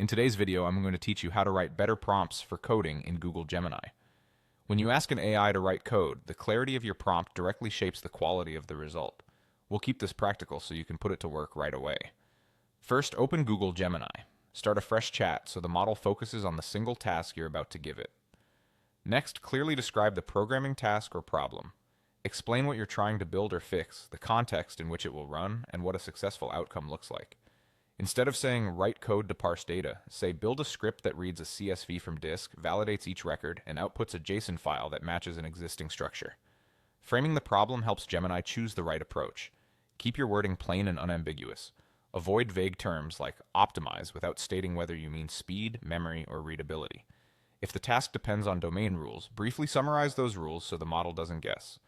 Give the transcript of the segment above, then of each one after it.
In today's video, I'm going to teach you how to write better prompts for coding in Google Gemini. When you ask an AI to write code, the clarity of your prompt directly shapes the quality of the result. We'll keep this practical so you can put it to work right away. First, open Google Gemini. Start a fresh chat so the model focuses on the single task you're about to give it. Next, clearly describe the programming task or problem. Explain what you're trying to build or fix, the context in which it will run, and what a successful outcome looks like. Instead of saying write code to parse data, say build a script that reads a CSV from disk, validates each record, and outputs a JSON file that matches an existing structure. Framing the problem helps Gemini choose the right approach. Keep your wording plain and unambiguous. Avoid vague terms like optimize without stating whether you mean speed, memory, or readability. If the task depends on domain rules, briefly summarize those rules so the model doesn't guess.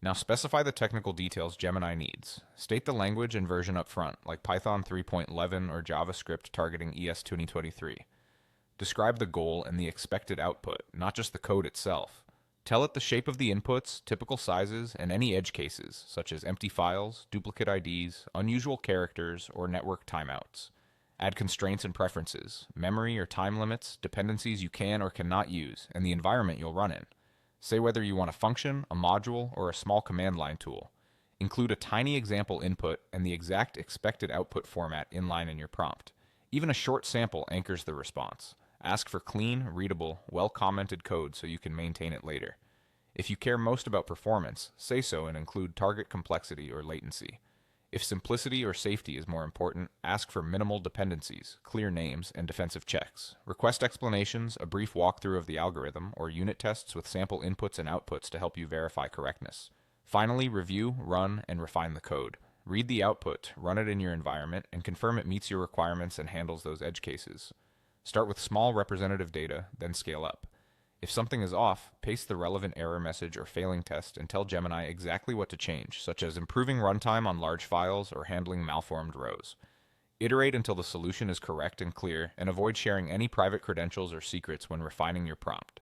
Now specify the technical details Gemini needs. State the language and version up front, like Python 3.11 or JavaScript targeting ES 2023. Describe the goal and the expected output, not just the code itself. Tell it the shape of the inputs, typical sizes, and any edge cases, such as empty files, duplicate IDs, unusual characters, or network timeouts. Add constraints and preferences, memory or time limits, dependencies you can or cannot use, and the environment you'll run in. Say whether you want a function, a module, or a small command line tool. Include a tiny example input and the exact expected output format inline in your prompt. Even a short sample anchors the response. Ask for clean, readable, well-commented code so you can maintain it later. If you care most about performance, say so and include target complexity or latency. If simplicity or safety is more important, ask for minimal dependencies, clear names, and defensive checks. Request explanations, a brief walkthrough of the algorithm, or unit tests with sample inputs and outputs to help you verify correctness. Finally, review, run, and refine the code. Read the output, run it in your environment, and confirm it meets your requirements and handles those edge cases. Start with small representative data, then scale up. If something is off, paste the relevant error message or failing test and tell Gemini exactly what to change, such as improving runtime on large files or handling malformed rows. Iterate until the solution is correct and clear, and avoid sharing any private credentials or secrets when refining your prompt.